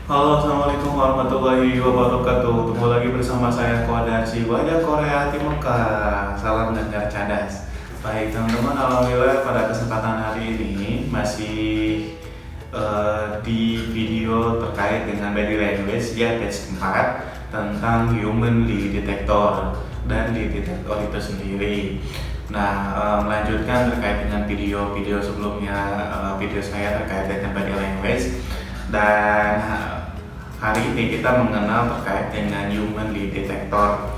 Halo, assalamualaikum warahmatullahi wabarakatuh. Ketemu lagi bersama saya Kodarsi Wajah Korea Timeka. Salam dan cadas. Baik teman-teman, alhamdulillah pada kesempatan hari ini masih di video terkait dengan body language ya, batch 4 tentang human lie detector dan lie detector itu sendiri. Nah, melanjutkan terkait dengan video-video sebelumnya, video saya terkait dengan body language. Dan hari ini kita mengenal terkait dengan human lie detector.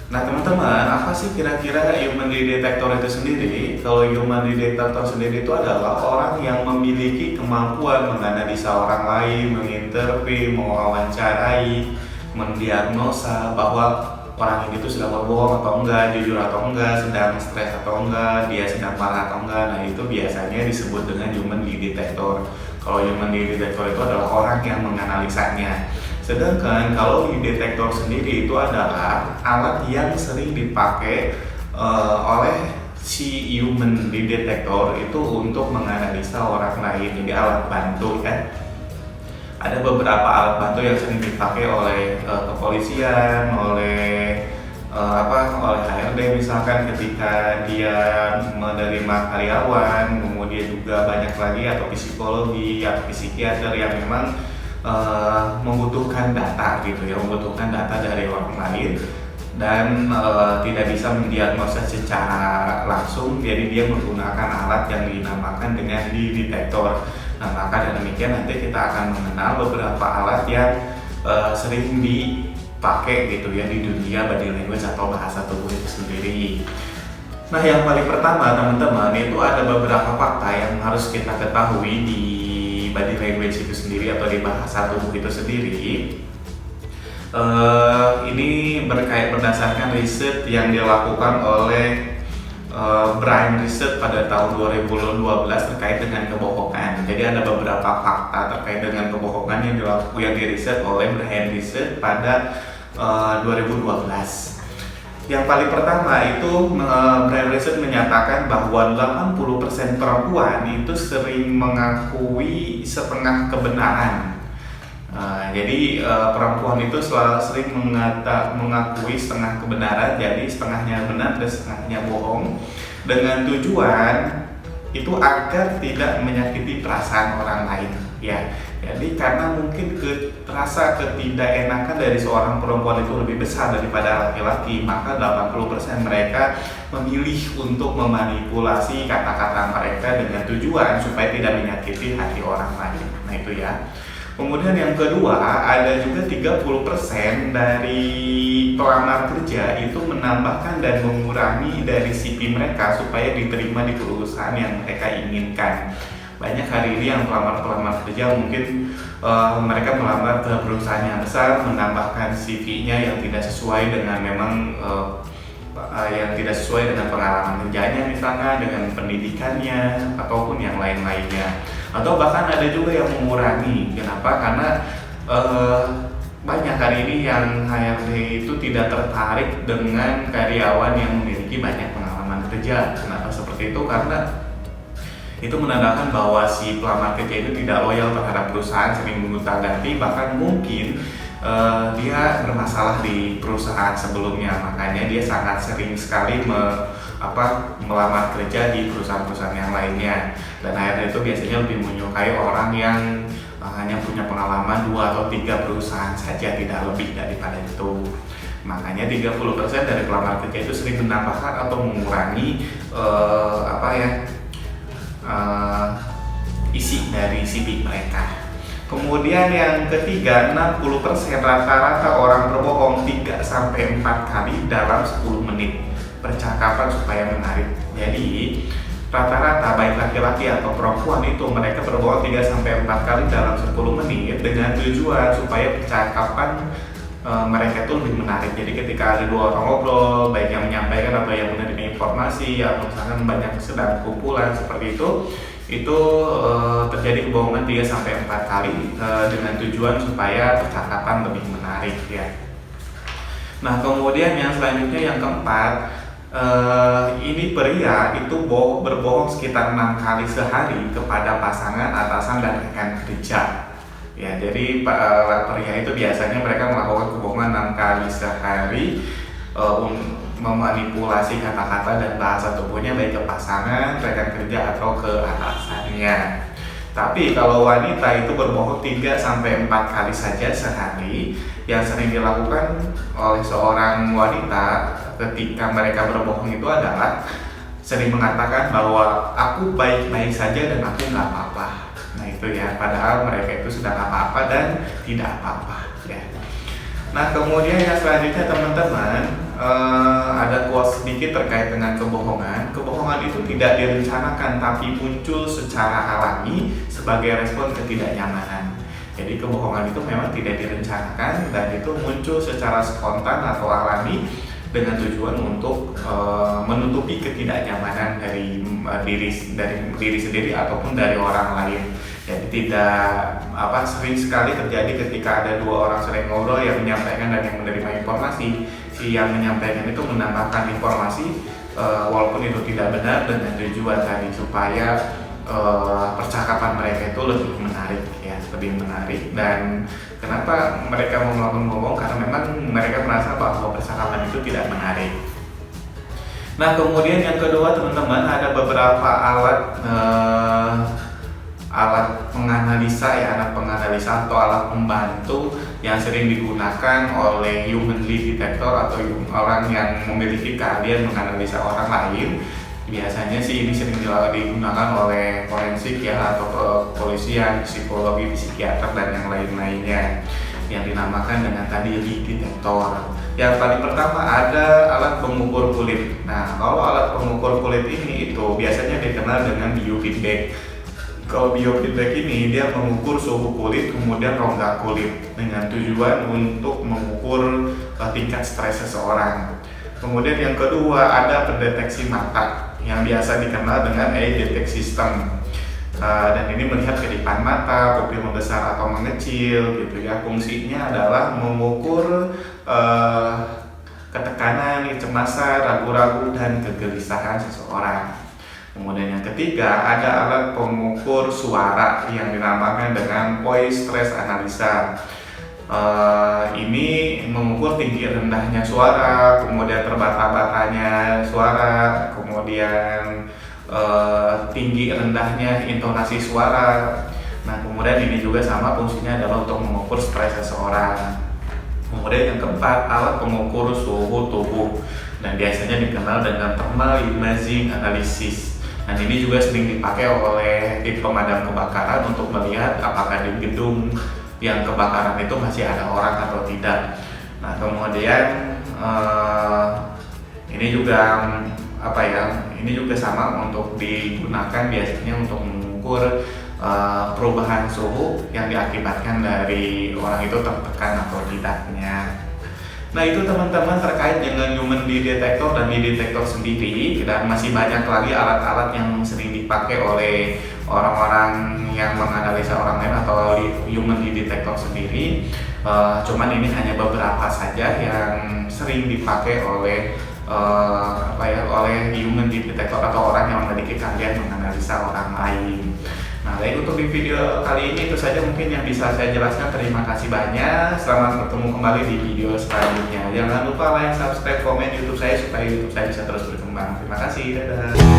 Nah teman-teman, apa sih kira-kira human lie detector itu sendiri? Kalau human lie detector sendiri itu adalah orang yang memiliki kemampuan menganalisa orang lain, menginterview, mewawancarai, mendiagnosa bahwa orang ini tuh sedang berbohong atau enggak, jujur atau enggak, sedang stres atau enggak, dia sedang marah atau enggak. Nah itu biasanya disebut dengan human lie detector. Kalau human lie detector itu adalah orang yang menganalisanya. Sedangkan kalau lie detector sendiri itu adalah alat yang sering dipakai oleh si human lie detector itu untuk menganalisa orang lain. Jadi alat bantu kan. Ada beberapa alat bantu yang sering dipakai oleh kepolisian, oleh oleh HRD misalkan ketika dia menerima karyawan, kemudian juga banyak lagi atau psikologi atau psikiater yang memang membutuhkan data gitu ya, membutuhkan data dari orang lain dan tidak bisa mendiagnosa secara langsung, jadi dia menggunakan alat yang dinamakan dengan lie detector. Nah maka dengan demikian nanti kita akan mengenal beberapa alat yang sering dipakai gitu ya di dunia body language atau bahasa tubuh itu sendiri. Nah yang paling pertama teman-teman, itu ada beberapa fakta yang harus kita ketahui di body language itu sendiri atau di bahasa tubuh itu sendiri. Ini berdasarkan riset yang dilakukan oleh Brain Research pada tahun 2012 terkait dengan kebohongan. Jadi ada beberapa fakta terkait dengan kebohongan yang diriset oleh Brain Research pada 2012. Yang paling pertama itu Brain Research menyatakan bahwa 80% perempuan itu sering mengakui setengah kebenaran. Jadi perempuan itu selalu sering mengakui setengah kebenaran, jadi setengahnya benar dan setengahnya bohong, dengan tujuan itu agar tidak menyakiti perasaan orang lain ya. Jadi karena mungkin rasa ketidakenakan dari seorang perempuan itu lebih besar daripada laki-laki, maka 80% mereka memilih untuk memanipulasi kata-kata mereka dengan tujuan supaya tidak menyakiti hati orang lain. Nah itu ya. Kemudian yang kedua, ada juga 30% dari pelamar kerja itu menambahkan dan mengurangi dari CV mereka supaya diterima di perusahaan yang mereka inginkan. Banyak hari ini yang pelamar kerja mungkin mereka melamar ke perusahaan yang besar, menambahkan CV-nya yang tidak sesuai dengan yang tidak sesuai dengan pengalaman kerjanya misalnya, dengan pendidikannya ataupun yang lain-lainnya. Atau bahkan ada juga yang mengurangi. Kenapa? Karena banyak hari ini yang HRD itu tidak tertarik dengan karyawan yang memiliki banyak pengalaman kerja. Kenapa seperti itu? Karena itu menandakan bahwa si pelamar kerja itu tidak loyal terhadap perusahaan, sering mengutang-ganti, bahkan mungkin dia bermasalah di perusahaan sebelumnya, makanya dia sangat sering sekali melamar kerja di perusahaan-perusahaan yang lainnya. Dan akhirnya itu biasanya lebih menyukai orang yang hanya punya pengalaman 2 atau 3 perusahaan saja, tidak lebih daripada itu. Makanya 30% dari pelamar kerja itu sering menambahkan atau mengurangi isi dari CV mereka. Kemudian yang ketiga, 60% rata-rata orang berbohong 3-4 kali dalam 10 menit percakapan supaya menarik. Jadi rata-rata baik laki-laki atau perempuan itu mereka berbohong 3-4 kali dalam 10 menit dengan tujuan supaya percakapan mereka itu lebih menarik. Jadi ketika ada 2 orang ngobrol, baik yang menyampaikan atau yang menerima informasi, atau misalkan banyak sedang kumpulan seperti itu terjadi kebohongan 3-4 kali dengan tujuan supaya percakapan lebih menarik ya. Nah kemudian yang selanjutnya yang keempat, ini pria itu berbohong sekitar 6 kali sehari kepada pasangan, atasan, dan rekan kerja. Ya, jadi pria itu biasanya mereka melakukan kebohongan 6 kali sehari, memanipulasi kata-kata dan bahasa tubuhnya baik ke pasangan, rekan kerja atau ke atasannya. Tapi kalau wanita itu berbohong 3-4 kali saja sehari. Yang sering dilakukan oleh seorang wanita ketika mereka berbohong itu adalah sering mengatakan bahwa aku baik-baik saja dan aku nggak apa-apa. Nah itu ya, padahal mereka itu sedang apa-apa dan tidak apa-apa ya. Nah kemudian yang selanjutnya teman-teman, ada quotes sedikit terkait dengan kebohongan. Kebohongan itu tidak direncanakan tapi muncul secara alami sebagai respon ketidaknyamanan. Jadi kebohongan itu memang tidak direncanakan dan itu muncul secara spontan atau alami dengan tujuan untuk menutupi ketidaknyamanan dari diri sendiri ataupun dari orang lain. Jadi tidak sering sekali terjadi ketika ada 2 orang sering ngobrol, yang menyampaikan dan yang menerima informasi. Si yang menyampaikan itu menambahkan informasi walaupun itu tidak benar dengan tujuan tadi supaya percakapan mereka itu lebih menarik ya, lebih menarik. Dan kenapa mereka mau melakukan bohong? Karena memang mereka merasa bahwa percakapan itu tidak menarik. Nah kemudian yang kedua teman-teman, ada beberapa alat penganalisa ya, alat penganalisa atau alat pembantu yang sering digunakan oleh human lie detector atau orang yang memiliki keahlian menganalisa orang lain. Biasanya sih ini sering digunakan oleh forensik ya, atau kepolisian, psikologi, psikiater dan yang lain-lainnya, yang dinamakan dengan tadi lie detector. Yang paling pertama ada alat pengukur kulit. Nah kalau alat pengukur kulit ini itu biasanya dikenal dengan biofeedback. Kalau biofeedback ini dia mengukur suhu kulit kemudian rongga kulit dengan tujuan untuk mengukur tingkat stres seseorang. Kemudian yang kedua ada pendeteksi mata yang biasa dikenal dengan eye detect system, dan ini melihat kedipan mata, pupil membesar atau mengecil gitu ya. Fungsinya adalah mengukur ketekanan, kecemasan, ragu-ragu dan kegelisahan seseorang. Kemudian yang ketiga ada alat pengukur suara yang dinamakan dengan voice stress analysis. Ini mengukur tinggi rendahnya suara, kemudian terbata-batanya suara, kemudian tinggi rendahnya intonasi suara. Nah kemudian ini juga sama, fungsinya adalah untuk mengukur stres seseorang. Kemudian yang keempat, alat pengukur suhu tubuh dan biasanya dikenal dengan thermal imaging analysis. Dan ini juga sering dipakai oleh tim pemadam kebakaran untuk melihat apakah di gedung yang kebakaran itu masih ada orang atau tidak. Nah kemudian ini juga ini juga sama untuk digunakan biasanya untuk mengukur perubahan suhu yang diakibatkan dari orang itu tertekan atau tidaknya. Nah itu teman-teman terkait dengan human lie detector dan lie detector sendiri, dan masih banyak lagi alat-alat yang sering dipakai oleh orang-orang yang menganalisa orang lain atau human lie detector sendiri. Cuman ini hanya beberapa saja yang sering dipakai oleh oleh human lie detector atau orang yang memiliki keahlian menganalisa orang lain. Nah, baik, untuk di video kali ini itu saja mungkin yang bisa saya jelaskan. Terima kasih banyak. Selamat bertemu kembali di video selanjutnya. Jangan lupa like, subscribe, komen YouTube saya supaya YouTube saya bisa terus berkembang. Terima kasih. Dadah.